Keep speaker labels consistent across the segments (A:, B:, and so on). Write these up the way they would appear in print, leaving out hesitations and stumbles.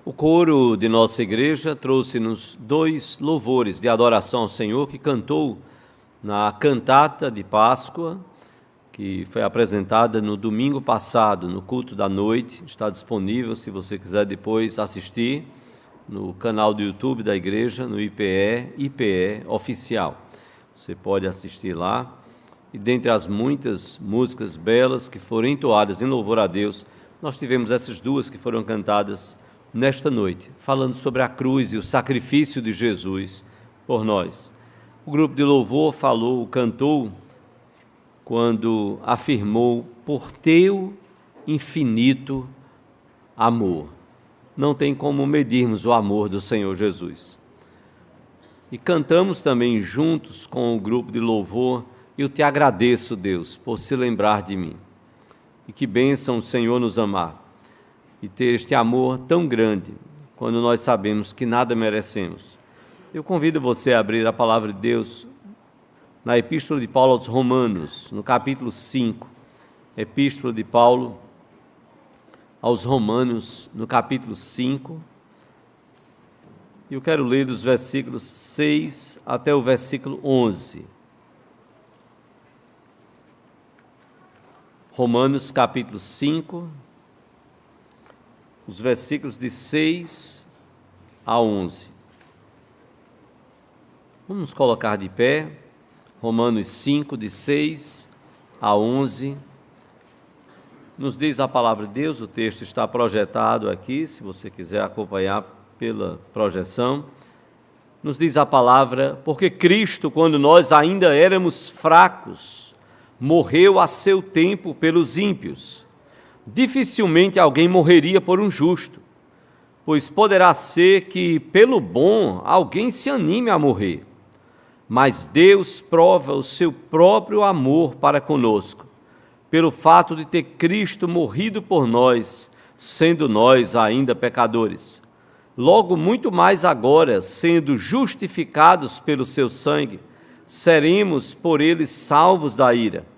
A: O coro de nossa igreja trouxe-nos 2 louvores de adoração ao Senhor que cantou na cantata de Páscoa, que foi apresentada no domingo passado, no culto da noite. Está disponível, se você quiser depois assistir, no canal do YouTube da igreja, no IPE Oficial. Você pode assistir lá. E dentre as muitas músicas belas que foram entoadas em louvor a Deus, nós tivemos essas 2 que foram cantadas nesta noite, falando sobre a cruz e o sacrifício de Jesus por nós. O grupo de louvor cantou quando afirmou: por teu infinito amor. Não tem como medirmos o amor do Senhor Jesus. E cantamos também juntos com o grupo de louvor: eu te agradeço, Deus, por se lembrar de mim. E que bênção o Senhor nos amar e ter este amor tão grande, quando nós sabemos que nada merecemos. Eu convido você a abrir a palavra de Deus na Epístola de Paulo aos Romanos, no capítulo 5. Epístola de Paulo aos Romanos, no capítulo 5. E eu quero ler dos versículos 6 até o versículo 11. Romanos, capítulo 5, os versículos de 6 a 11. Vamos nos colocar de pé. Romanos 5, de 6 a 11. Nos diz a palavra de Deus, o texto está projetado aqui, se você quiser acompanhar pela projeção. Nos diz a palavra: porque Cristo, quando nós ainda éramos fracos, morreu a seu tempo pelos ímpios. Dificilmente alguém morreria por um justo, pois poderá ser que, pelo bom, alguém se anime a morrer. Mas Deus prova o seu próprio amor para conosco, pelo fato de ter Cristo morrido por nós, sendo nós ainda pecadores. Logo, muito mais agora, sendo justificados pelo seu sangue, seremos por ele salvos da ira.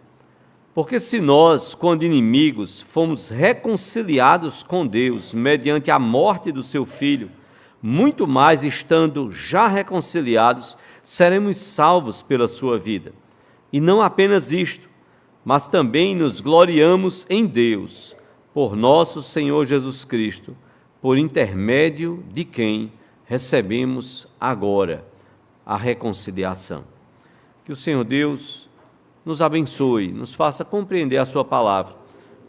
A: Porque se nós, quando inimigos, fomos reconciliados com Deus mediante a morte do seu Filho, muito mais estando já reconciliados, seremos salvos pela sua vida. E não apenas isto, mas também nos gloriamos em Deus, por nosso Senhor Jesus Cristo, por intermédio de quem recebemos agora a reconciliação. Que o Senhor Deus nos abençoe, nos faça compreender a sua palavra,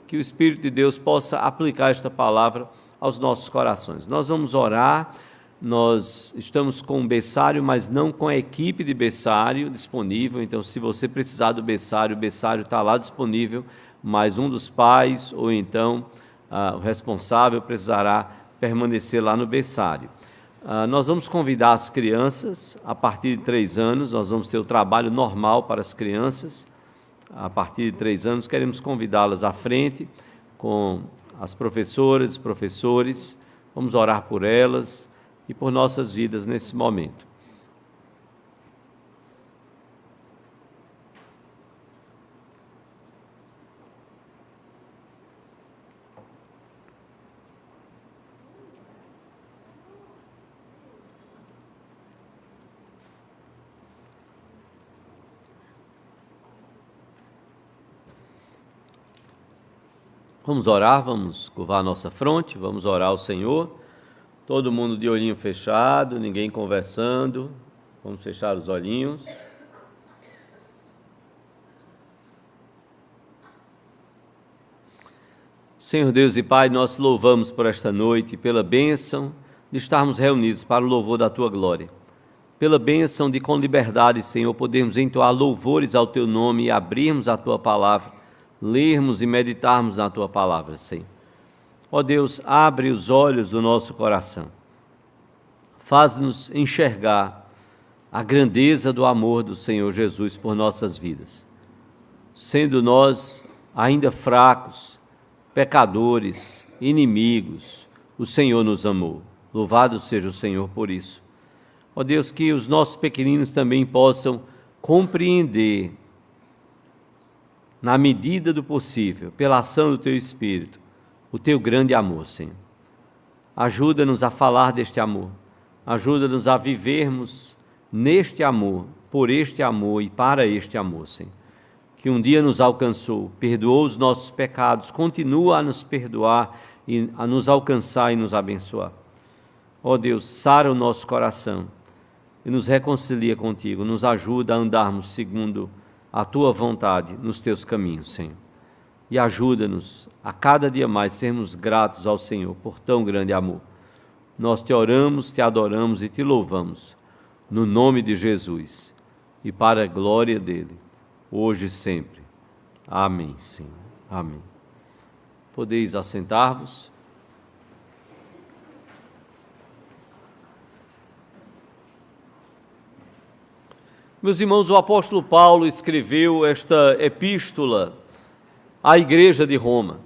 A: que o Espírito de Deus possa aplicar esta palavra aos nossos corações. Nós vamos orar, nós estamos com o berçário, mas não com a equipe de berçário disponível, então se você precisar do berçário, o berçário está lá disponível, mas um dos pais ou então o responsável precisará permanecer lá no berçário. Nós vamos convidar as crianças, a partir de 3 anos, nós vamos ter o trabalho normal para as crianças. A partir de 3 anos, queremos convidá-las à frente com as professoras e professores. Vamos orar por elas e por nossas vidas nesse momento. Vamos orar, vamos curvar a nossa fronte, vamos orar ao Senhor. Todo mundo de olhinho fechado, ninguém conversando. Vamos fechar os olhinhos. Senhor Deus e Pai, nós louvamos por esta noite, pela bênção de estarmos reunidos para o louvor da Tua glória. Pela bênção de, com liberdade, Senhor, podermos entoar louvores ao Teu nome e abrirmos a Tua palavra, lermos e meditarmos na Tua palavra, Senhor. Ó Deus, abre os olhos do nosso coração. Faz-nos enxergar a grandeza do amor do Senhor Jesus por nossas vidas. Sendo nós ainda fracos, pecadores, inimigos, o Senhor nos amou. Louvado seja o Senhor por isso. Ó Deus, que os nossos pequeninos também possam compreender, na medida do possível, pela ação do Teu Espírito, o Teu grande amor, Senhor. Ajuda-nos a falar deste amor. Ajuda-nos a vivermos neste amor, por este amor e para este amor, Senhor. Que um dia nos alcançou, perdoou os nossos pecados, continua a nos perdoar e a nos alcançar e nos abençoar. Ó Deus, sara o nosso coração e nos reconcilia contigo, nos ajuda a andarmos segundo a tua vontade nos teus caminhos, Senhor. E ajuda-nos a cada dia mais sermos gratos ao Senhor por tão grande amor. Nós te oramos, te adoramos e te louvamos, no nome de Jesus e para a glória dele, hoje e sempre. Amém, Senhor. Amém. Podeis assentar-vos. Meus irmãos, o apóstolo Paulo escreveu esta epístola à igreja de Roma.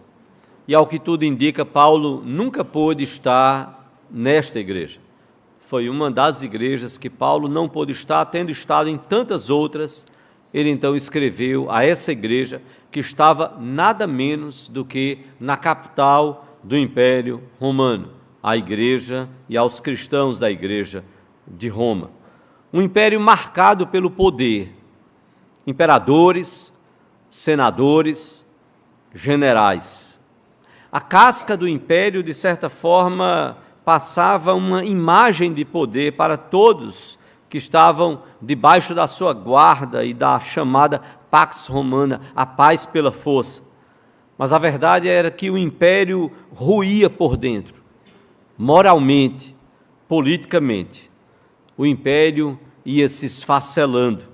A: E ao que tudo indica, Paulo nunca pôde estar nesta igreja. Foi uma das igrejas que Paulo não pôde estar, tendo estado em tantas outras. Ele então escreveu a essa igreja que estava nada menos do que na capital do Império Romano, a igreja e aos cristãos da igreja de Roma. Um império marcado pelo poder, imperadores, senadores, generais. A casca do império, de certa forma, passava uma imagem de poder para todos que estavam debaixo da sua guarda e da chamada Pax Romana, a paz pela força. Mas a verdade era que o império ruía por dentro, moralmente, politicamente. O império ia se esfacelando.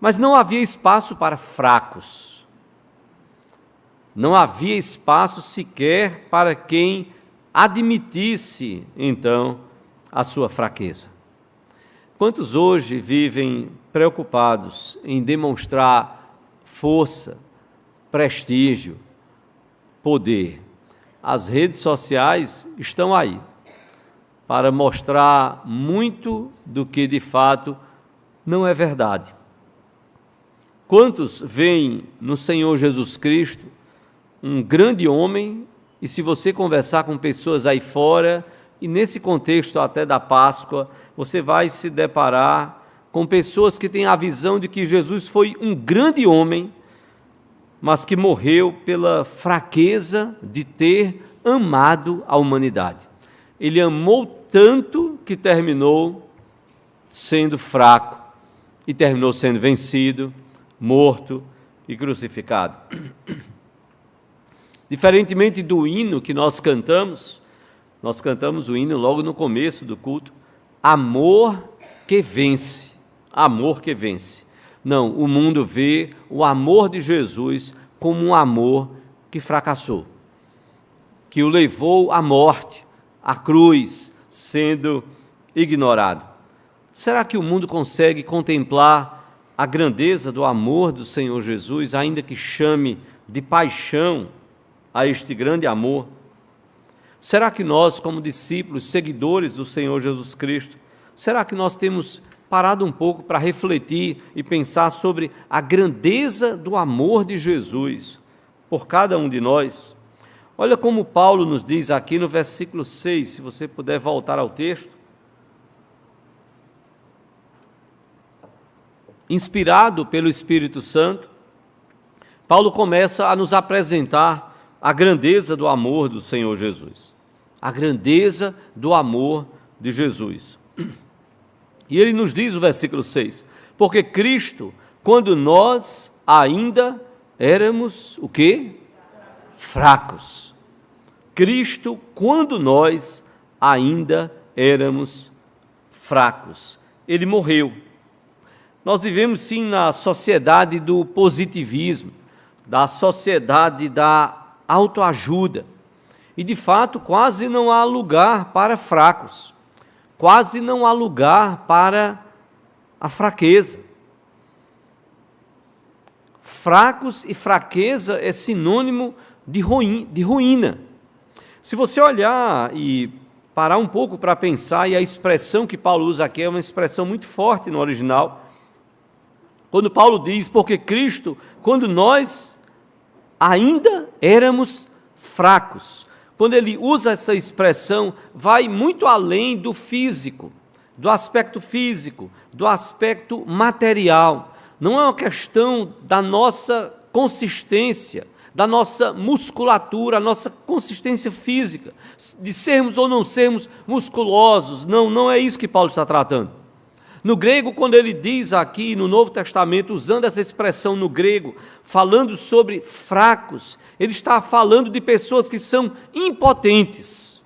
A: Mas não havia espaço para fracos. Não havia espaço sequer para quem admitisse, então, a sua fraqueza. Quantos hoje vivem preocupados em demonstrar força, prestígio, poder? As redes sociais estão aí para mostrar muito do que de fato não é verdade. Quantos veem no Senhor Jesus Cristo um grande homem, e se você conversar com pessoas aí fora, e nesse contexto até da Páscoa, você vai se deparar com pessoas que têm a visão de que Jesus foi um grande homem, mas que morreu pela fraqueza de ter amado a humanidade. Ele amou tanto que terminou sendo fraco e terminou sendo vencido, morto e crucificado. Diferentemente do hino que nós cantamos o hino logo no começo do culto, amor que vence, amor que vence. Não, o mundo vê o amor de Jesus como um amor que fracassou, que o levou à morte, à cruz, sendo ignorado. Será que o mundo consegue contemplar a grandeza do amor do Senhor Jesus, ainda que chame de paixão a este grande amor? Será que nós, como discípulos, seguidores do Senhor Jesus Cristo, será que nós temos parado um pouco para refletir e pensar sobre a grandeza do amor de Jesus por cada um de nós? Olha como Paulo nos diz aqui no versículo 6, se você puder voltar ao texto. Inspirado pelo Espírito Santo, Paulo começa a nos apresentar a grandeza do amor do Senhor Jesus, a grandeza do amor de Jesus. E ele nos diz no versículo 6, porque Cristo, quando nós ainda éramos o quê? Fracos. Cristo, quando nós ainda éramos fracos, ele morreu. Nós vivemos sim na sociedade do positivismo, da sociedade da autoajuda. E de fato, quase não há lugar para fracos, quase não há lugar para a fraqueza. Fracos e fraqueza é sinônimo de ruína. Se você olhar e parar um pouco para pensar, e a expressão que Paulo usa aqui é uma expressão muito forte no original, quando Paulo diz, porque Cristo, quando nós ainda éramos fracos, quando ele usa essa expressão, vai muito além do físico, do aspecto físico, do aspecto material. Não é uma questão da nossa consistência, da nossa musculatura, a nossa consistência física, de sermos ou não sermos musculosos. Não, não é isso que Paulo está tratando. No grego, quando ele diz aqui no Novo Testamento, usando essa expressão no grego, falando sobre fracos, ele está falando de pessoas que são impotentes,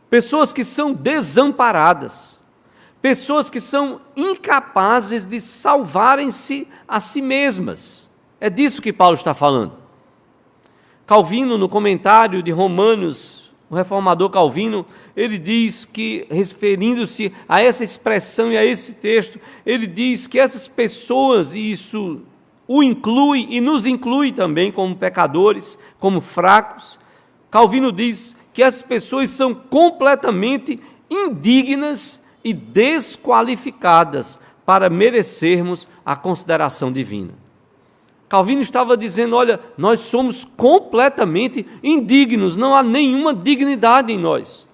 A: pessoas que são desamparadas, pessoas que são incapazes de salvarem-se a si mesmas. É disso que Paulo está falando. Calvino, no comentário de Romanos, o reformador Calvino, ele diz que, referindo-se a essa expressão e a esse texto, ele diz que essas pessoas, e isso o inclui e nos inclui também como pecadores, como fracos, Calvino diz que essas pessoas são completamente indignas e desqualificadas para merecermos a consideração divina. Calvino estava dizendo, olha, nós somos completamente indignos, não há nenhuma dignidade em nós.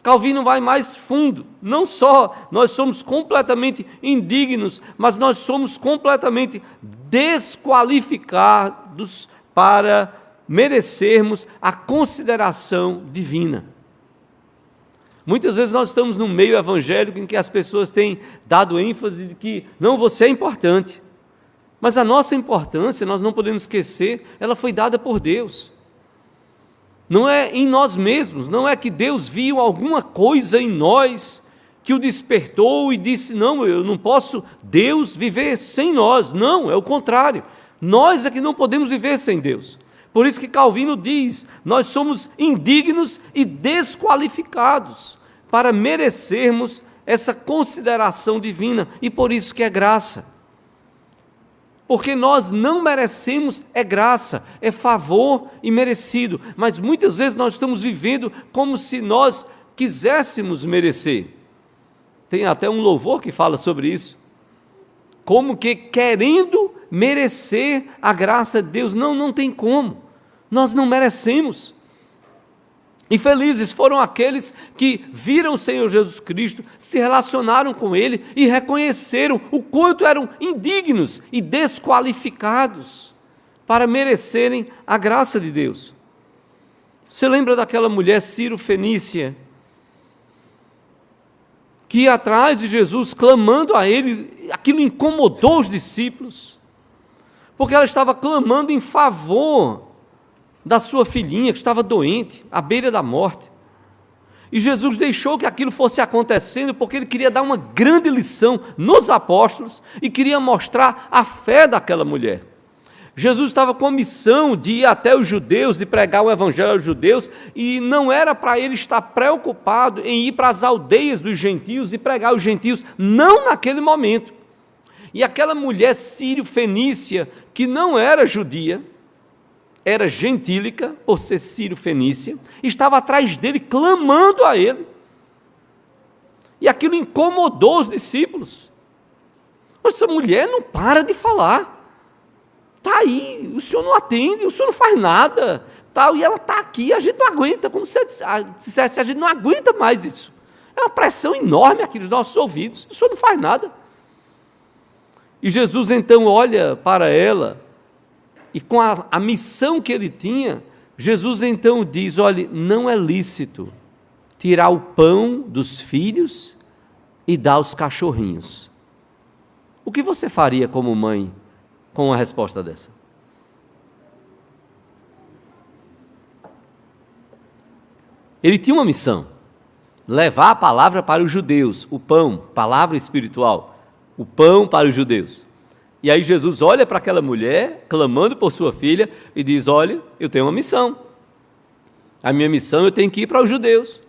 A: Calvino vai mais fundo, não só nós somos completamente indignos, mas nós somos completamente desqualificados para merecermos a consideração divina. Muitas vezes nós estamos num meio evangélico em que as pessoas têm dado ênfase de que, não, você é importante. Mas a nossa importância, nós não podemos esquecer, ela foi dada por Deus. Não é em nós mesmos, não é que Deus viu alguma coisa em nós que o despertou e disse, não, eu não posso, Deus, viver sem nós. Não, é o contrário. Nós é que não podemos viver sem Deus. Por isso que Calvino diz, nós somos indignos e desqualificados para merecermos essa consideração divina, e por isso que é graça. Porque nós não merecemos, é graça, é favor e merecido, mas muitas vezes nós estamos vivendo como se nós quiséssemos merecer. Tem até um louvor que fala sobre isso, como que querendo merecer a graça de Deus. Não, não tem como, nós não merecemos. E felizes foram aqueles que viram o Senhor Jesus Cristo, se relacionaram com Ele e reconheceram o quanto eram indignos e desqualificados para merecerem a graça de Deus. Você lembra daquela mulher Ciro-fenícia, que ia atrás de Jesus, clamando a Ele, aquilo incomodou os discípulos, porque ela estava clamando em favor da sua filhinha que estava doente, à beira da morte. E Jesus deixou que aquilo fosse acontecendo porque Ele queria dar uma grande lição nos apóstolos e queria mostrar a fé daquela mulher. Jesus estava com a missão de ir até os judeus, de pregar o evangelho aos judeus, e não era para Ele estar preocupado em ir para as aldeias dos gentios e pregar aos gentios, não naquele momento. E aquela mulher sírio-fenícia, que não era judia, era gentílica, por ser sírio-fenícia, estava atrás dele, clamando a ele. E aquilo incomodou os discípulos. Essa mulher não para de falar. Está aí, o senhor não atende, o senhor não faz nada. Tal, e ela está aqui, a gente não aguenta, como se dissesse, a gente não aguenta mais isso. É uma pressão enorme aqui nos nossos ouvidos, o senhor não faz nada. E Jesus então olha para ela, e com a missão que ele tinha, Jesus então diz, olha, não é lícito tirar o pão dos filhos e dar aos cachorrinhos. O que você faria como mãe com uma resposta dessa? Ele tinha uma missão, levar a palavra para os judeus, o pão, palavra espiritual, o pão para os judeus. E aí Jesus olha para aquela mulher, clamando por sua filha, e diz, olha, eu tenho uma missão. A minha missão, eu tenho que ir para os judeus.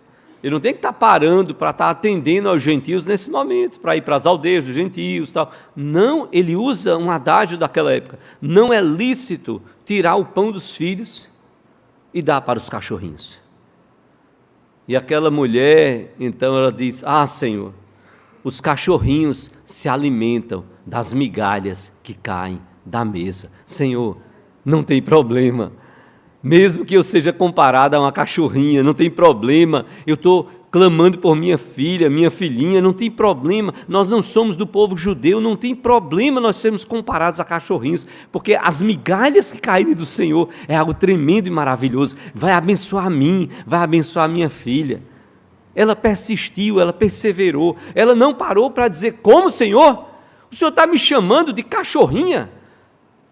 A: Eu não tenho que estar parando para estar atendendo aos gentios nesse momento, para ir para as aldeias dos gentios e tal. Não, ele usa um adágio daquela época. Não é lícito tirar o pão dos filhos e dar para os cachorrinhos. E aquela mulher, então ela diz, Senhor, os cachorrinhos se alimentam das migalhas que caem da mesa. Senhor, não tem problema. Mesmo que eu seja comparado a uma cachorrinha, não tem problema. Eu estou clamando por minha filha, minha filhinha, não tem problema. Nós não somos do povo judeu, não tem problema nós sermos comparados a cachorrinhos, porque as migalhas que caírem do Senhor é algo tremendo e maravilhoso. Vai abençoar a mim, vai abençoar a minha filha. Ela persistiu, ela perseverou, ela não parou para dizer: como, Senhor? O Senhor está me chamando de cachorrinha?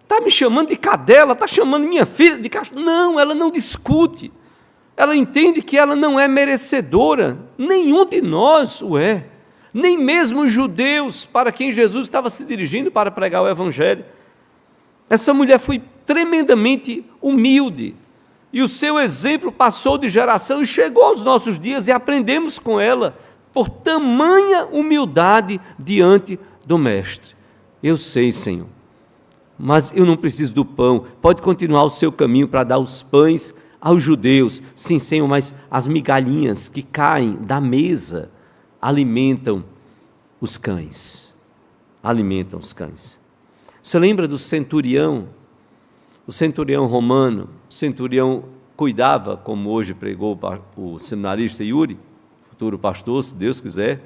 A: Está me chamando de cadela? Está chamando minha filha de cachorro? Não, ela não discute. Ela entende que ela não é merecedora. Nenhum de nós o é. Nem mesmo os judeus para quem Jesus estava se dirigindo para pregar o Evangelho. Essa mulher foi tremendamente humilde. E o seu exemplo passou de geração e chegou aos nossos dias, e aprendemos com ela por tamanha humildade diante do Mestre. Eu sei, Senhor, mas eu não preciso do pão. Pode continuar o seu caminho para dar os pães aos judeus. Sim, Senhor, mas as migalhinhas que caem da mesa alimentam os cães. Alimentam os cães. Você lembra do centurião? O centurião romano, o centurião cuidava, como hoje pregou o seminarista Yuri, futuro pastor, se Deus quiser,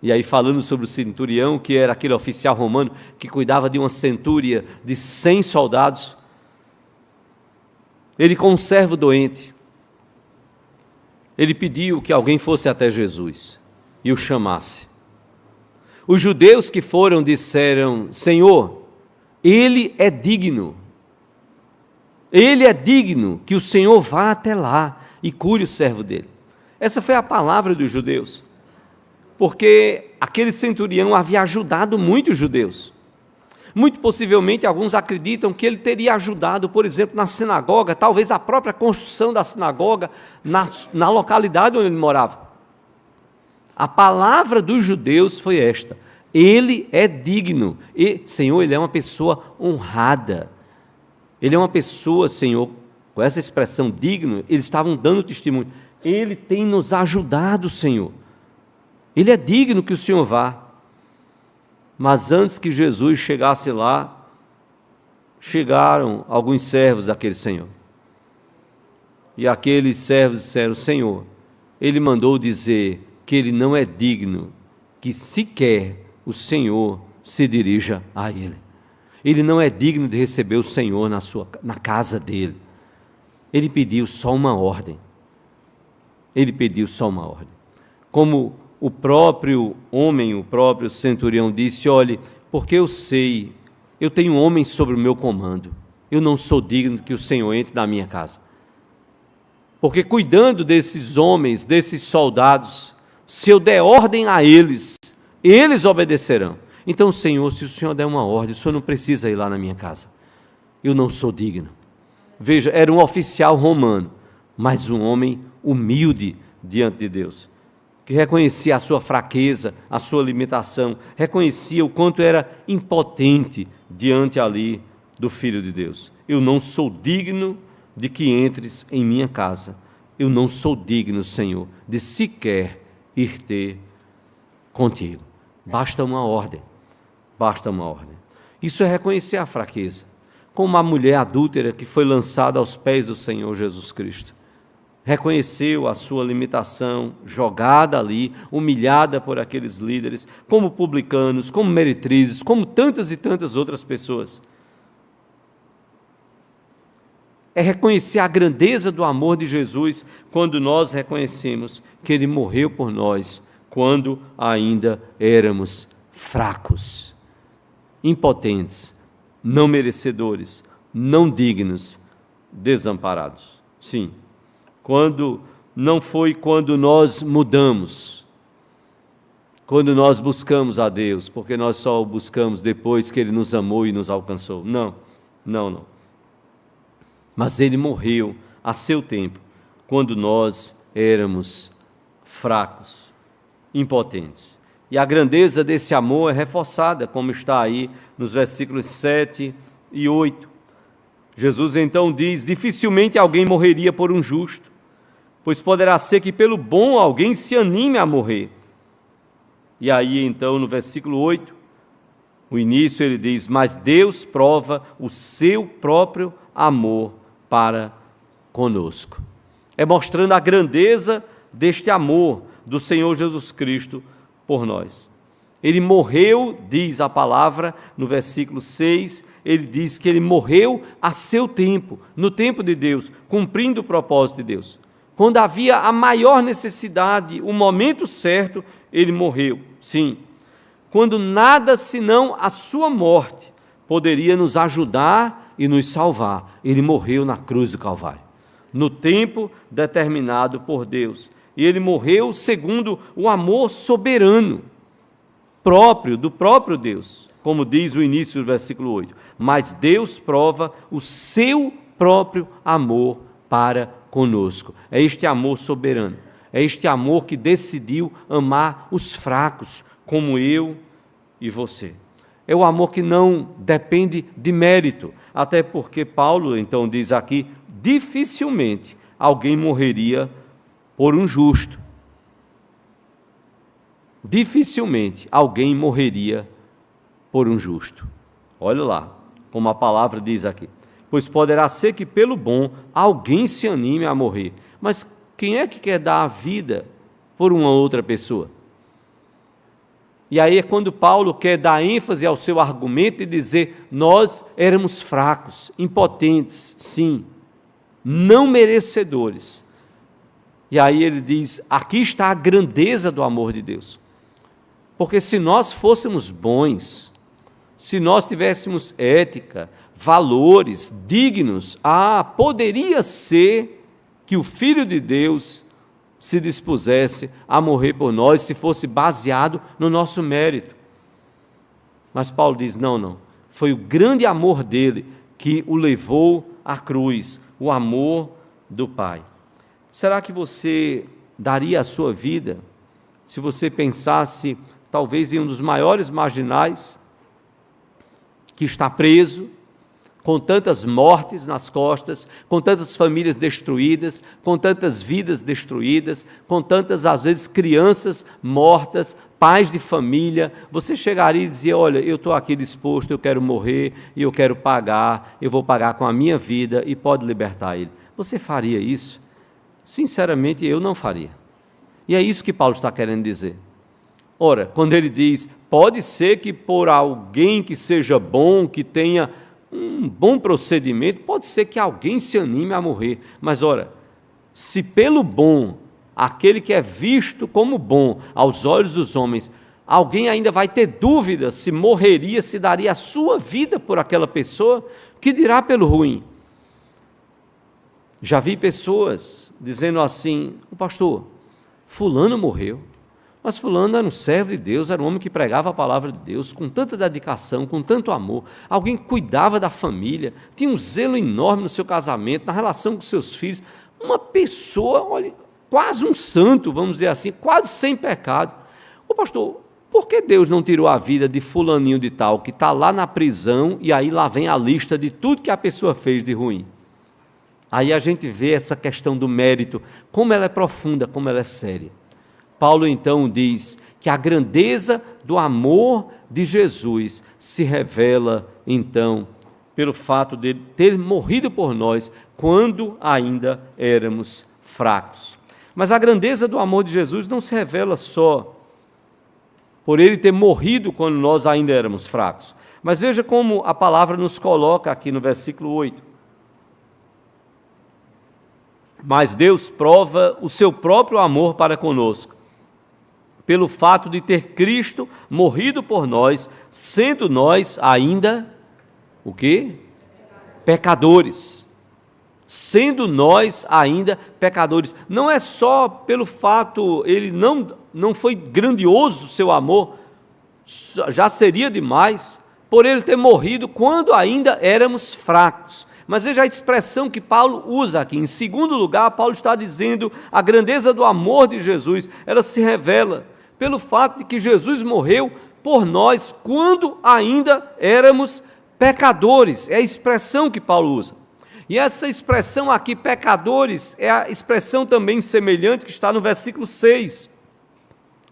A: e aí falando sobre o centurião, que era aquele oficial romano que cuidava de uma centúria de 100 soldados, ele com um servo doente, ele pediu que alguém fosse até Jesus e o chamasse. Os judeus que foram disseram: Senhor, ele é digno que o Senhor vá até lá e cure o servo dele. Essa foi a palavra dos judeus, porque aquele centurião havia ajudado muitos judeus. Muito possivelmente, alguns acreditam que ele teria ajudado, por exemplo, na sinagoga, talvez a própria construção da sinagoga, na localidade onde ele morava. A palavra dos judeus foi esta: ele é digno, e, Senhor, ele é uma pessoa honrada. Ele é uma pessoa, Senhor, com essa expressão digno, eles estavam dando testemunho. Ele tem nos ajudado, Senhor. Ele é digno que o Senhor vá. Mas antes que Jesus chegasse lá, chegaram alguns servos daquele Senhor. E aqueles servos disseram: Senhor, ele mandou dizer que ele não é digno que sequer o Senhor se dirija a ele. Ele não é digno de receber o Senhor na casa dele. Ele pediu só uma ordem. Ele pediu só uma ordem. Como o próprio homem, o próprio centurião disse: olhe, porque eu sei, eu tenho homens sob o meu comando, eu não sou digno que o Senhor entre na minha casa. Porque cuidando desses homens, desses soldados, se eu der ordem a eles, eles obedecerão. Então, Senhor, se o Senhor der uma ordem, o Senhor não precisa ir lá na minha casa. Eu não sou digno. Veja, era um oficial romano, mas um homem humilde diante de Deus, que reconhecia a sua fraqueza, a sua limitação, reconhecia o quanto era impotente diante ali do Filho de Deus. Eu não sou digno de que entres em minha casa. Eu não sou digno, Senhor, de sequer ir ter contigo. Basta uma ordem. Basta uma ordem. Isso é reconhecer a fraqueza. Como a mulher adúltera que foi lançada aos pés do Senhor Jesus Cristo. Reconheceu a sua limitação, jogada ali, humilhada por aqueles líderes, como publicanos, como meretrizes, como tantas e tantas outras pessoas. É reconhecer a grandeza do amor de Jesus quando nós reconhecemos que Ele morreu por nós, quando ainda éramos fracos, impotentes, não merecedores, não dignos, desamparados. Sim, quando nós mudamos, quando nós buscamos a Deus, porque nós só o buscamos depois que Ele nos amou e nos alcançou. Não. Mas Ele morreu a seu tempo, quando nós éramos fracos, impotentes. E a grandeza desse amor é reforçada, como está aí nos versículos 7 e 8. Jesus então diz: dificilmente alguém morreria por um justo, pois poderá ser que pelo bom alguém se anime a morrer. E aí então no versículo 8, o início ele diz: mas Deus prova o seu próprio amor para conosco. É mostrando a grandeza deste amor do Senhor Jesus Cristo por nós. Ele morreu, diz a palavra no versículo 6, ele diz que ele morreu a seu tempo, no tempo de Deus, cumprindo o propósito de Deus. Quando havia a maior necessidade, o momento certo, ele morreu, sim. Quando nada senão a sua morte poderia nos ajudar e nos salvar, ele morreu na cruz do Calvário, no tempo determinado por Deus. E ele morreu segundo o amor soberano, do próprio Deus, como diz o início do versículo 8. Mas Deus prova o seu próprio amor para conosco. É este amor soberano, é este amor que decidiu amar os fracos, como eu e você. É o amor que não depende de mérito, até porque Paulo então diz aqui, dificilmente alguém morreria por um justo. Dificilmente alguém morreria por um justo. Olha lá, como a palavra diz aqui. Pois poderá ser que pelo bom alguém se anime a morrer. Mas quem é que quer dar a vida por uma outra pessoa? E aí é quando Paulo quer dar ênfase ao seu argumento e dizer, nós éramos fracos, impotentes, sim, não merecedores. E aí ele diz, aqui está a grandeza do amor de Deus. Porque se nós fôssemos bons, se nós tivéssemos ética, valores dignos, poderia ser que o Filho de Deus se dispusesse a morrer por nós, se fosse baseado no nosso mérito. Mas Paulo diz, não, foi o grande amor dele que o levou à cruz, o amor do Pai. Será que você daria a sua vida se você pensasse talvez em um dos maiores marginais que está preso, com tantas mortes nas costas, com tantas famílias destruídas, com tantas vidas destruídas, com tantas, às vezes, crianças mortas, pais de família, você chegaria e dizia, olha, eu estou aqui disposto, eu quero morrer, e eu quero pagar, eu vou pagar com a minha vida, e pode libertar ele. Você faria isso? Sinceramente, eu não faria. E é isso que Paulo está querendo dizer. Ora, quando ele diz, pode ser que por alguém que seja bom, que tenha um bom procedimento, pode ser que alguém se anime a morrer, mas ora, se pelo bom, aquele que é visto como bom aos olhos dos homens, alguém ainda vai ter dúvida se morreria, se daria a sua vida por aquela pessoa, que dirá pelo ruim? Já vi pessoas dizendo assim, o pastor, fulano morreu, mas fulano era um servo de Deus, era um homem que pregava a palavra de Deus com tanta dedicação, com tanto amor, alguém que cuidava da família, tinha um zelo enorme no seu casamento, na relação com seus filhos, uma pessoa, olha, quase um santo, vamos dizer assim, quase sem pecado. Ô pastor, por que Deus não tirou a vida de fulaninho de tal, que está lá na prisão, e aí lá vem a lista de tudo que a pessoa fez de ruim? Aí a gente vê essa questão do mérito, como ela é profunda, como ela é séria. Paulo então diz que a grandeza do amor de Jesus se revela então pelo fato de ter morrido por nós quando ainda éramos fracos. Mas a grandeza do amor de Jesus não se revela só por ele ter morrido quando nós ainda éramos fracos. Mas veja como a palavra nos coloca aqui no versículo 8. Mas Deus prova o seu próprio amor para conosco, pelo fato de ter Cristo morrido por nós, sendo nós ainda, o quê? Pecadores. Sendo nós ainda pecadores. Não é só pelo fato, ele não foi grandioso o seu amor, já seria demais, por ele ter morrido quando ainda éramos fracos. Mas veja a expressão que Paulo usa aqui. Em segundo lugar, Paulo está dizendo a grandeza do amor de Jesus, ela se revela pelo fato de que Jesus morreu por nós quando ainda éramos pecadores. É a expressão que Paulo usa. E essa expressão aqui, pecadores, é a expressão também semelhante que está no versículo 6.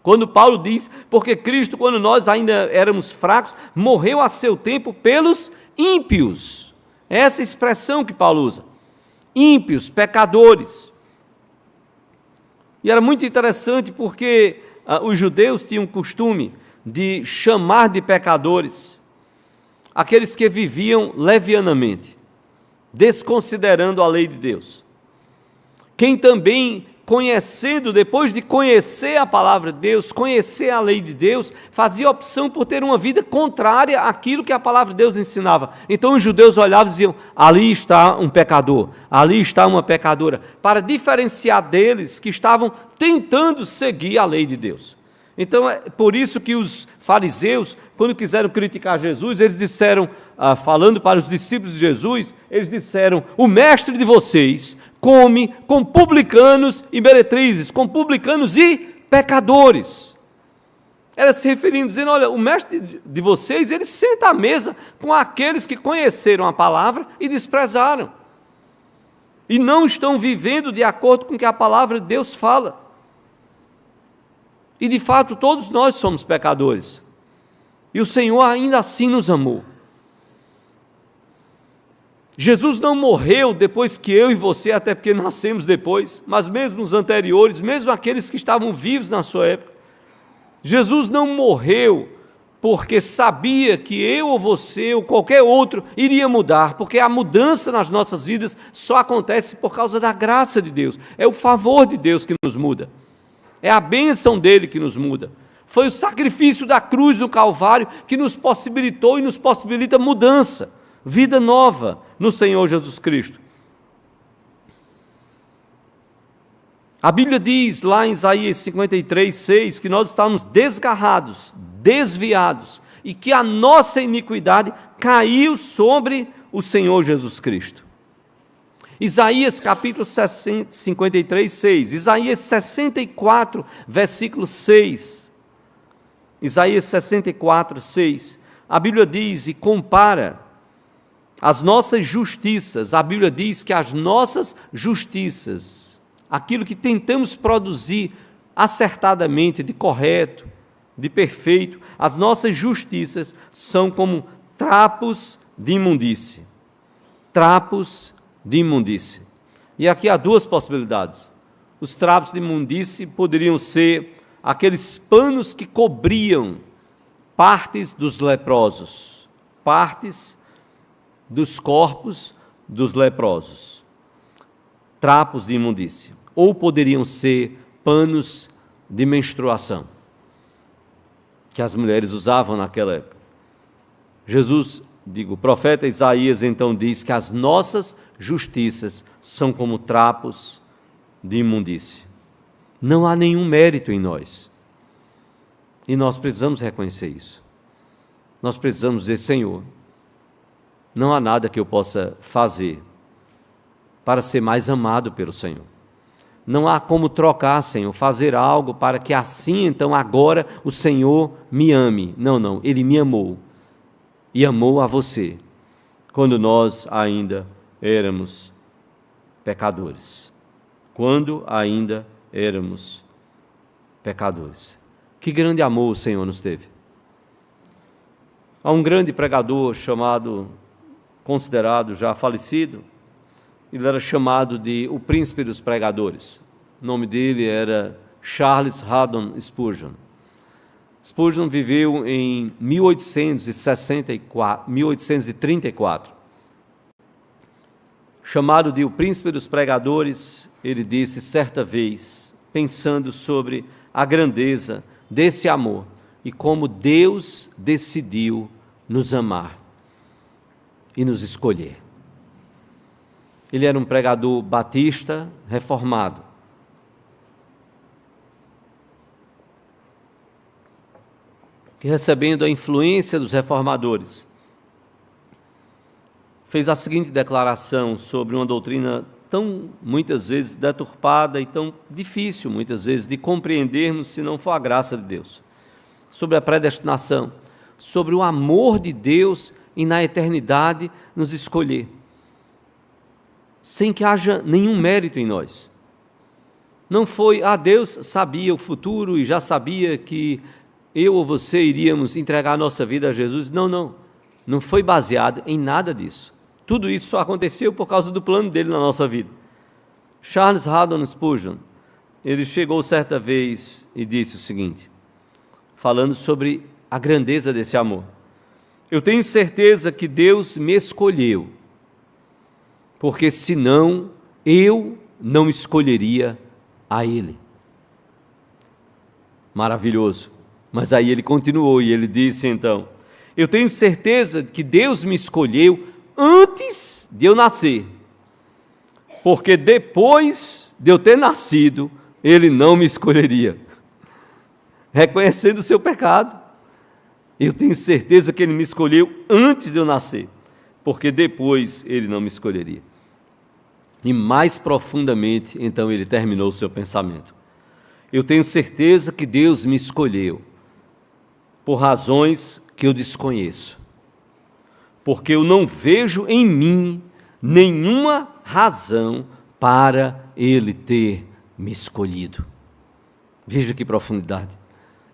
A: Quando Paulo diz, porque Cristo, quando nós ainda éramos fracos, morreu a seu tempo pelos ímpios. É essa expressão que Paulo usa. ímpios, pecadores. E era muito interessante porque os judeus tinham o costume de chamar de pecadores aqueles que viviam levianamente, desconsiderando a lei de Deus. Quem também, depois de conhecer a palavra de Deus, conhecer a lei de Deus, fazia opção por ter uma vida contrária àquilo que a palavra de Deus ensinava. Então os judeus olhavam e diziam: ali está um pecador, ali está uma pecadora, para diferenciar deles que estavam tentando seguir a lei de Deus. Então é por isso que os fariseus, quando quiseram criticar Jesus, eles disseram, falando para os discípulos de Jesus, eles disseram: o mestre de vocês come com publicanos e meretrizes, com publicanos e pecadores. Era se referindo, dizendo: olha, o mestre de vocês, ele senta à mesa com aqueles que conheceram a palavra e desprezaram, e não estão vivendo de acordo com o que a palavra de Deus fala. E de fato todos nós somos pecadores, e o Senhor ainda assim nos amou. Jesus não morreu depois que eu e você, até porque nascemos depois, mas mesmo os anteriores, mesmo aqueles que estavam vivos na sua época, Jesus não morreu porque sabia que eu ou você ou qualquer outro iria mudar, porque a mudança nas nossas vidas só acontece por causa da graça de Deus, é o favor de Deus que nos muda, é a bênção dele que nos muda. Foi o sacrifício da cruz no Calvário que nos possibilitou e nos possibilita mudança, vida nova no Senhor Jesus Cristo. A Bíblia diz lá em Isaías 53, 6, que nós estávamos desgarrados, desviados, e que a nossa iniquidade caiu sobre o Senhor Jesus Cristo. Isaías capítulo 53, 6, Isaías 64, versículo 6, Isaías 64, 6, a Bíblia diz e compara as nossas justiças. A Bíblia diz que as nossas justiças, aquilo que tentamos produzir acertadamente, de correto, de perfeito, as nossas justiças são como trapos de imundície. Trapos de imundície. E aqui há duas possibilidades. Os trapos de imundície poderiam ser aqueles panos que cobriam partes dos leprosos, partes dos corpos dos leprosos, trapos de imundície, ou poderiam ser panos de menstruação, que as mulheres usavam naquela época. O profeta Isaías então diz que as nossas justiças são como trapos de imundície. Não há nenhum mérito em nós, e nós precisamos reconhecer isso. Nós precisamos dizer: Senhor, não há nada que eu possa fazer para ser mais amado pelo Senhor. Não há como trocar, Senhor, fazer algo para que assim, então, agora o Senhor me ame. Não, Ele me amou e amou a você quando nós ainda éramos pecadores. Quando ainda éramos pecadores. Que grande amor o Senhor nos teve. Há um grande pregador considerado já falecido, ele era chamado de o príncipe dos pregadores. O nome dele era Charles Haddon Spurgeon. Spurgeon viveu em 1834. Chamado de o príncipe dos pregadores, ele disse certa vez, pensando sobre a grandeza desse amor e como Deus decidiu nos amar e nos escolher. Ele era um pregador batista reformado. Que, recebendo a influência dos reformadores, fez a seguinte declaração sobre uma doutrina tão, muitas vezes, deturpada e tão difícil, muitas vezes, de compreendermos se não for a graça de Deus. Sobre a predestinação, sobre o amor de Deus e na eternidade nos escolher, sem que haja nenhum mérito em nós. Não foi, Deus sabia o futuro e já sabia que eu ou você iríamos entregar a nossa vida a Jesus. Não foi baseado em nada disso. tudo isso só aconteceu por causa do plano dele na nossa vida. Charles Haddon Spurgeon, ele chegou certa vez e disse o seguinte, falando sobre a grandeza desse amor: eu tenho certeza que Deus me escolheu, porque senão eu não escolheria a Ele. Maravilhoso. Mas aí ele continuou e ele disse então: eu tenho certeza que Deus me escolheu antes de eu nascer, porque depois de eu ter nascido, Ele não me escolheria. Reconhecendo o seu pecado, eu tenho certeza que Ele me escolheu antes de eu nascer, porque depois Ele não me escolheria. E mais profundamente, então, ele terminou o seu pensamento: eu tenho certeza que Deus me escolheu por razões que eu desconheço, porque eu não vejo em mim nenhuma razão para Ele ter me escolhido. Veja que profundidade.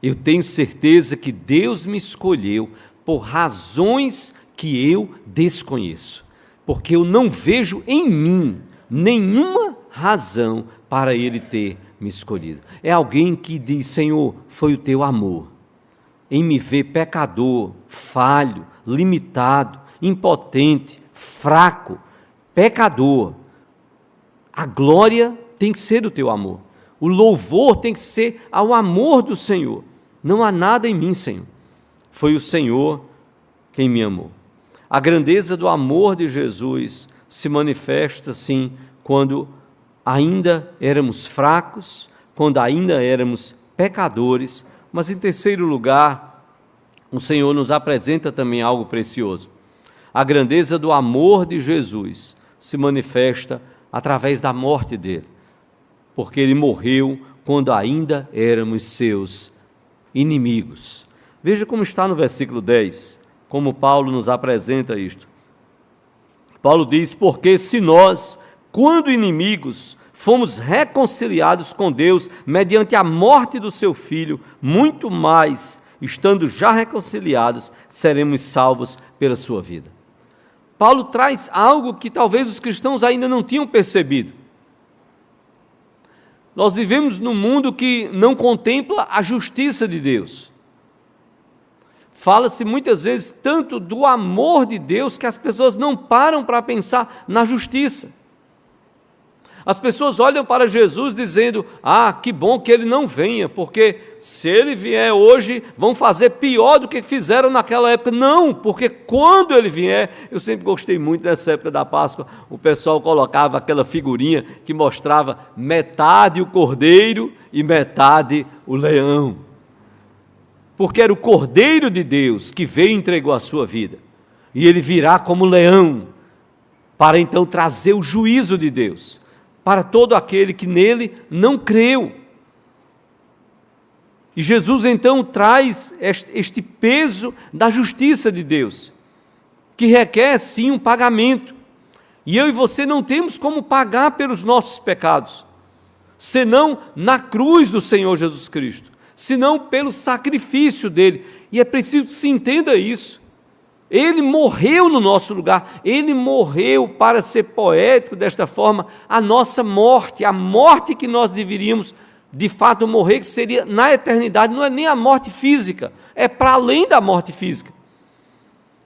A: Eu tenho certeza que Deus me escolheu por razões que eu desconheço, porque eu não vejo em mim nenhuma razão para Ele ter me escolhido. É alguém que diz: Senhor, foi o teu amor em me ver pecador, falho, limitado, impotente, fraco, pecador. A glória tem que ser o teu amor, o louvor tem que ser ao amor do Senhor. Não há nada em mim, Senhor, foi o Senhor quem me amou. A grandeza do amor de Jesus se manifesta, sim, quando ainda éramos fracos, quando ainda éramos pecadores. Mas, em terceiro lugar, o Senhor nos apresenta também algo precioso. A grandeza do amor de Jesus se manifesta através da morte dele, porque ele morreu quando ainda éramos seus inimigos. Veja como está no versículo 10, como Paulo nos apresenta isto. Paulo diz: porque se nós, quando inimigos, fomos reconciliados com Deus mediante a morte do seu Filho, muito mais, estando já reconciliados, seremos salvos pela sua vida. Paulo traz algo que talvez os cristãos ainda não tinham percebido. Nós vivemos num mundo que não contempla a justiça de Deus. Fala-se muitas vezes tanto do amor de Deus que as pessoas não param para pensar na justiça. As pessoas olham para Jesus dizendo: que bom que Ele não venha, porque se Ele vier hoje, vão fazer pior do que fizeram naquela época. Não, porque quando Ele vier, eu sempre gostei muito dessa época da Páscoa, o pessoal colocava aquela figurinha que mostrava metade o cordeiro e metade o leão. Porque era o Cordeiro de Deus que veio e entregou a sua vida, e Ele virá como leão, para então trazer o juízo de Deus para todo aquele que nele não creu. E Jesus então traz este peso da justiça de Deus, que requer sim um pagamento, e eu e você não temos como pagar pelos nossos pecados, senão na cruz do Senhor Jesus Cristo, senão pelo sacrifício dele, e é preciso que se entenda isso. Ele morreu no nosso lugar, Ele morreu, para ser poético desta forma, a nossa morte, a morte que nós deveríamos de fato morrer, que seria na eternidade. Não é nem a morte física, é para além da morte física,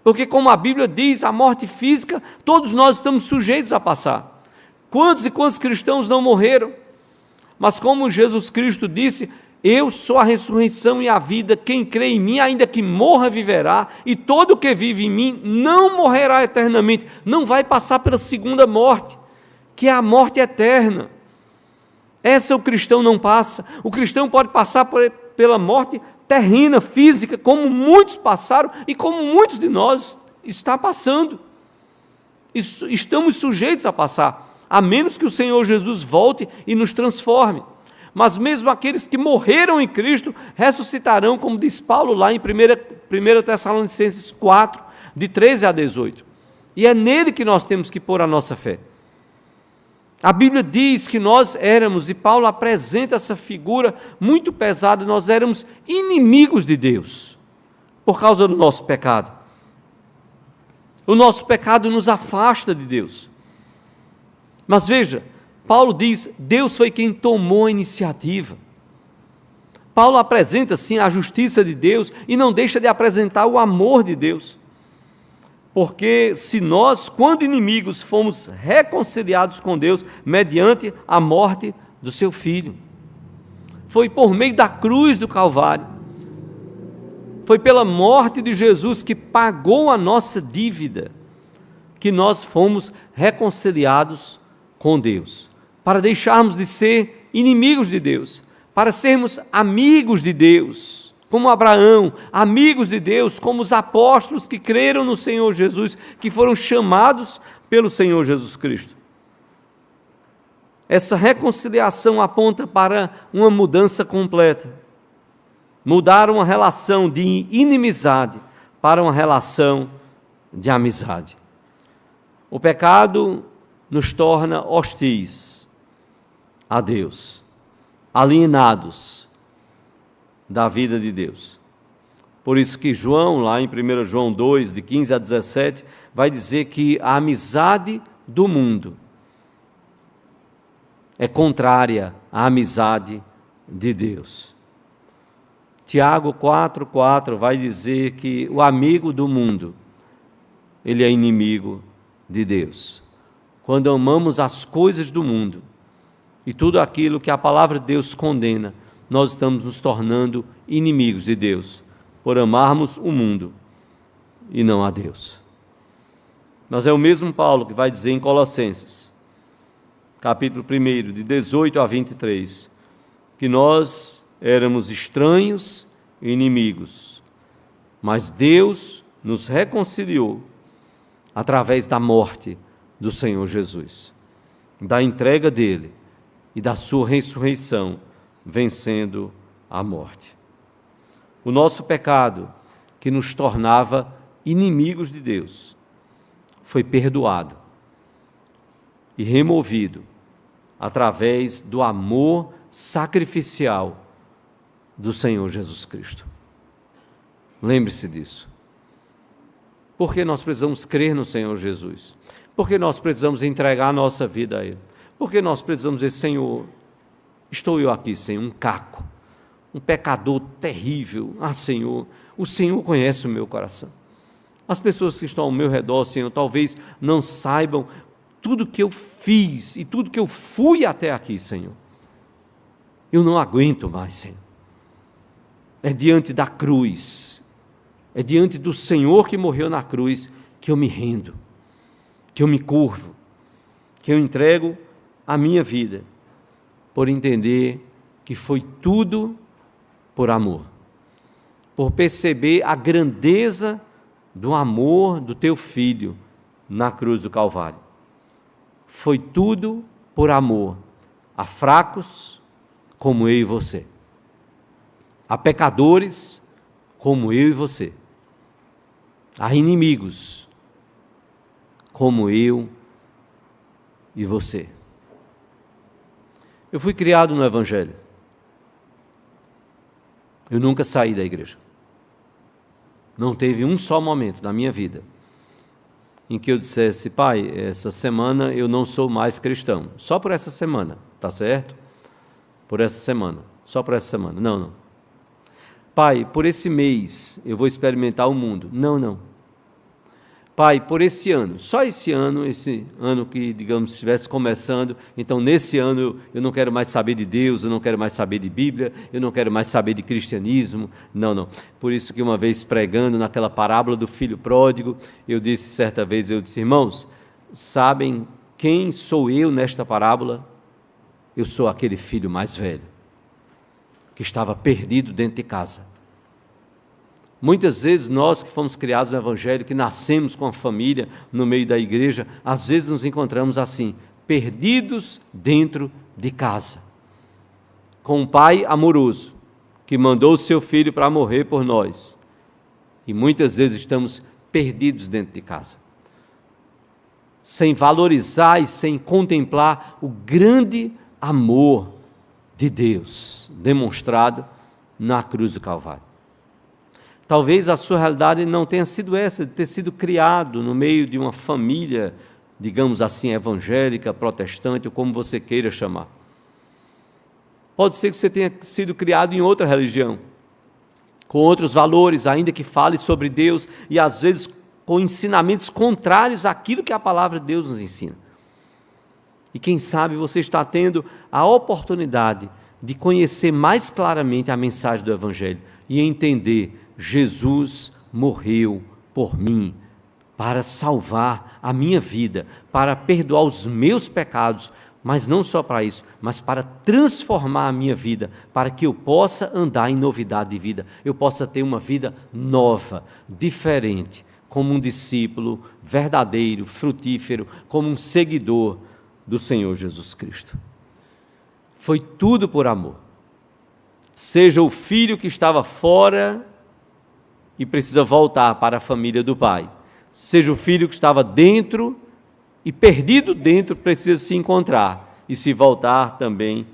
A: porque como a Bíblia diz, a morte física, todos nós estamos sujeitos a passar. Quantos e quantos cristãos não morreram? Mas como Jesus Cristo disse: eu sou a ressurreição e a vida, quem crê em mim, ainda que morra, viverá, e todo o que vive em mim não morrerá eternamente, não vai passar pela segunda morte, que é a morte eterna. Essa o cristão não passa. O cristão pode passar pela morte terrena, física, como muitos passaram e como muitos de nós está passando. Estamos sujeitos a passar, a menos que o Senhor Jesus volte e nos transforme. Mas mesmo aqueles que morreram em Cristo ressuscitarão, como diz Paulo lá em 1 Tessalonicenses 4, de 13 a 18. E é nele que nós temos que pôr a nossa fé. A Bíblia diz que nós éramos, e Paulo apresenta essa figura muito pesada, nós éramos inimigos de Deus, por causa do nosso pecado. O nosso pecado nos afasta de Deus. Mas veja, Paulo diz, Deus foi quem tomou a iniciativa. Paulo apresenta sim a justiça de Deus e não deixa de apresentar o amor de Deus. Porque se nós, quando inimigos, fomos reconciliados com Deus mediante a morte do seu Filho, foi por meio da cruz do Calvário, foi pela morte de Jesus que pagou a nossa dívida, que nós fomos reconciliados com Deus, para deixarmos de ser inimigos de Deus, para sermos amigos de Deus, como Abraão, amigos de Deus, como os apóstolos que creram no Senhor Jesus, que foram chamados pelo Senhor Jesus Cristo. Essa reconciliação aponta para uma mudança completa. Mudar uma relação de inimizade para uma relação de amizade. O pecado nos torna hostis a Deus, alienados da vida de Deus. Por isso que João, lá em 1 João 2, de 15 a 17, vai dizer que a amizade do mundo é contrária à amizade de Deus. Tiago 4,4 vai dizer que o amigo do mundo, ele é inimigo de Deus. Quando amamos as coisas do mundo e tudo aquilo que a palavra de Deus condena, nós estamos nos tornando inimigos de Deus, por amarmos o mundo e não a Deus. Mas é o mesmo Paulo que vai dizer em Colossenses, capítulo 1, de 18 a 23, que nós éramos estranhos e inimigos, mas Deus nos reconciliou através da morte do Senhor Jesus, da entrega dele e da sua ressurreição, vencendo a morte. O nosso pecado, que nos tornava inimigos de Deus, foi perdoado e removido através do amor sacrificial do Senhor Jesus Cristo. Lembre-se disso. Porque nós precisamos crer no Senhor Jesus? Porque nós precisamos entregar a nossa vida a Ele? Porque nós precisamos dizer, Senhor, estou eu aqui, Senhor, um caco, um pecador terrível. Senhor, o Senhor conhece o meu coração. As pessoas que estão ao meu redor, Senhor, talvez não saibam tudo que eu fiz e tudo que eu fui até aqui, Senhor. Eu não aguento mais, Senhor. É diante da cruz, é diante do Senhor que morreu na cruz, que eu me rendo, que eu me curvo, que eu entrego a minha vida, por entender que foi tudo por amor, por perceber a grandeza do amor do teu Filho na cruz do Calvário. Foi tudo por amor a fracos como eu e você, a pecadores como eu e você, a inimigos como eu e você. Eu fui criado no Evangelho. Eu nunca saí da igreja. Não teve um só momento na minha vida em que eu dissesse, pai, essa semana eu não sou mais cristão. Só por essa semana, tá certo? Por essa semana, só por essa semana. Não. Pai, por esse mês eu vou experimentar o mundo. Não. Pai, por esse ano, só esse ano que, digamos, estivesse começando, então nesse ano eu não quero mais saber de Deus, eu não quero mais saber de Bíblia, eu não quero mais saber de cristianismo, não. Por isso que uma vez pregando naquela parábola do filho pródigo, eu disse certa vez, irmãos, sabem quem sou eu nesta parábola? Eu sou aquele filho mais velho, que estava perdido dentro de casa. Muitas vezes nós que fomos criados no Evangelho, que nascemos com a família no meio da igreja, às vezes nos encontramos assim, perdidos dentro de casa, com um pai amoroso, que mandou o seu filho para morrer por nós, e muitas vezes estamos perdidos dentro de casa, sem valorizar e sem contemplar o grande amor de Deus, demonstrado na cruz do Calvário. Talvez a sua realidade não tenha sido essa, de ter sido criado no meio de uma família, digamos assim, evangélica, protestante, ou como você queira chamar. Pode ser que você tenha sido criado em outra religião, com outros valores, ainda que fale sobre Deus, e às vezes com ensinamentos contrários àquilo que a palavra de Deus nos ensina. E quem sabe você está tendo a oportunidade de conhecer mais claramente a mensagem do Evangelho e entender: Jesus morreu por mim, para salvar a minha vida, para perdoar os meus pecados, mas não só para isso, mas para transformar a minha vida, para que eu possa andar em novidade de vida, eu possa ter uma vida nova, diferente, como um discípulo verdadeiro, frutífero, como um seguidor do Senhor Jesus Cristo. Foi tudo por amor. Seja o filho que estava fora e precisa voltar para a família do pai, seja o filho que estava dentro e perdido dentro precisa se encontrar e se voltar também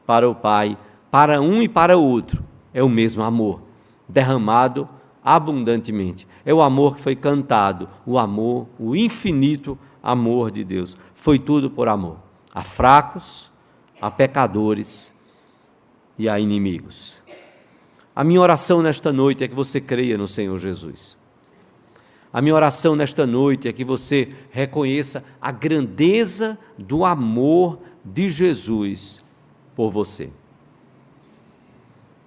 A: para o pai, para um e para o outro. É o mesmo amor, derramado abundantemente. É o amor que foi cantado, o amor, o infinito amor de Deus. Foi tudo por amor, a fracos, a pecadores e a inimigos. A minha oração nesta noite é que você creia no Senhor Jesus. A minha oração nesta noite é que você reconheça a grandeza do amor de Jesus por você.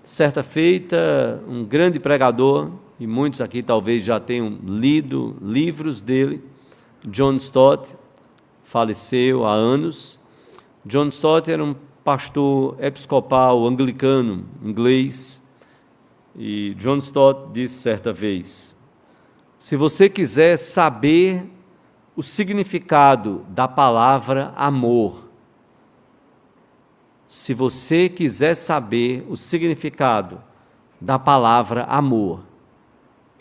A: Certa feita, um grande pregador, e muitos aqui talvez já tenham lido livros dele, John Stott, faleceu há anos. John Stott era um pastor episcopal anglicano, inglês, e John Stott disse certa vez: se você quiser saber o significado da palavra amor, se você quiser saber o significado da palavra amor,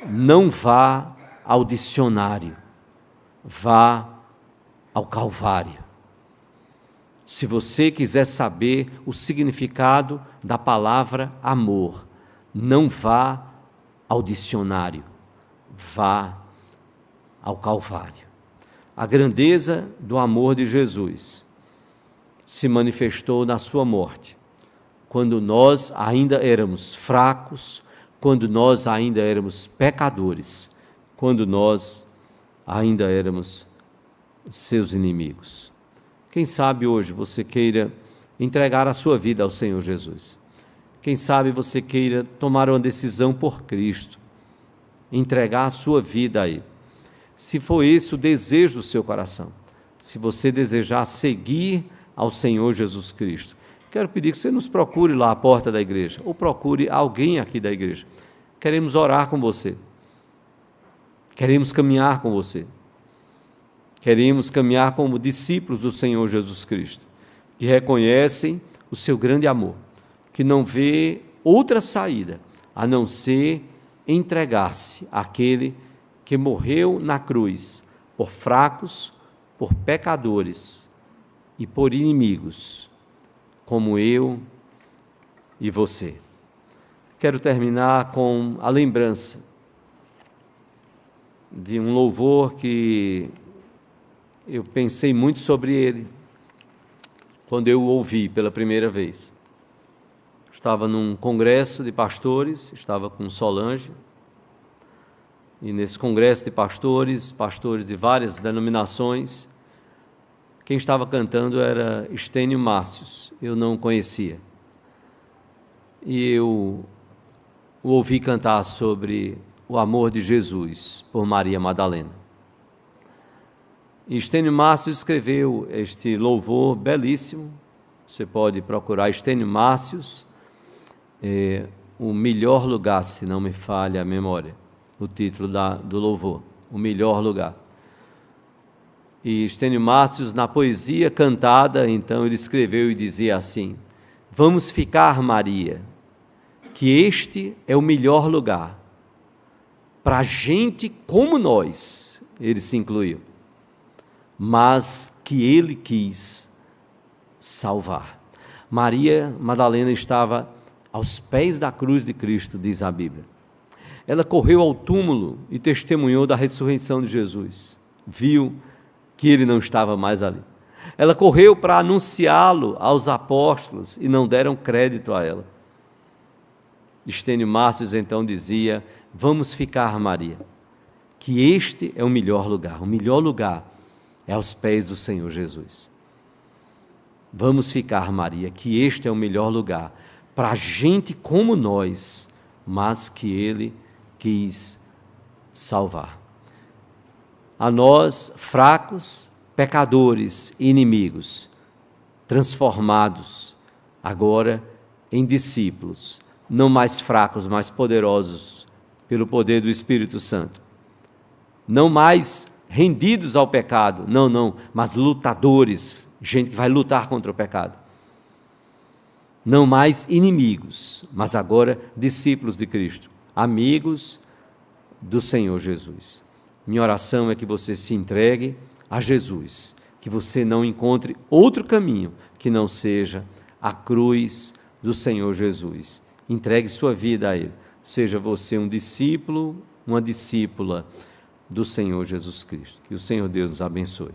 A: não vá ao dicionário, vá ao Calvário. Se você quiser saber o significado da palavra amor, não vá ao dicionário, vá ao Calvário. A grandeza do amor de Jesus se manifestou na sua morte, quando nós ainda éramos fracos, quando nós ainda éramos pecadores, quando nós ainda éramos seus inimigos. Quem sabe hoje você queira entregar a sua vida ao Senhor Jesus. Quem sabe você queira tomar uma decisão por Cristo, entregar a sua vida a Ele. Se for esse o desejo do seu coração, se você desejar seguir ao Senhor Jesus Cristo, quero pedir que você nos procure lá à porta da igreja, ou procure alguém aqui da igreja. Queremos orar com você. Queremos caminhar com você. Queremos caminhar como discípulos do Senhor Jesus Cristo, que reconhecem o seu grande amor, que não vê outra saída a não ser entregar-se àquele que morreu na cruz por fracos, por pecadores e por inimigos, como eu e você. Quero terminar com a lembrança de um louvor que eu pensei muito sobre ele quando eu o ouvi pela primeira vez. Estava num congresso de pastores, estava com Solange, e nesse congresso de pastores, pastores de várias denominações, quem estava cantando era Estênio Márcios, eu não o conhecia. E eu o ouvi cantar sobre o amor de Jesus por Maria Madalena. E Estênio Márcios escreveu este louvor belíssimo, você pode procurar Estênio Márcios, O Melhor Lugar, se não me falha a memória, o título do louvor, O Melhor Lugar. E Estênio Márcios, na poesia cantada, então ele escreveu e dizia assim: vamos ficar, Maria, que este é o melhor lugar, para gente como nós, ele se incluiu, mas que ele quis salvar. Maria Madalena estava aos pés da cruz de Cristo, diz a Bíblia. Ela correu ao túmulo e testemunhou da ressurreição de Jesus. Viu que ele não estava mais ali. Ela correu para anunciá-lo aos apóstolos e não deram crédito a ela. Estênio Márcios então dizia: vamos ficar, Maria, que este é o melhor lugar é aos pés do Senhor Jesus. Vamos ficar, Maria, que este é o melhor lugar para gente como nós, mas que Ele quis salvar. A nós, fracos, pecadores e inimigos, transformados agora em discípulos, não mais fracos, mas poderosos pelo poder do Espírito Santo. Não mais rendidos ao pecado, não, mas lutadores, gente que vai lutar contra o pecado. Não mais inimigos, mas agora discípulos de Cristo, amigos do Senhor Jesus. Minha oração é que você se entregue a Jesus, que você não encontre outro caminho que não seja a cruz do Senhor Jesus. Entregue sua vida a Ele. Seja você um discípulo, uma discípula do Senhor Jesus Cristo. Que o Senhor Deus nos abençoe.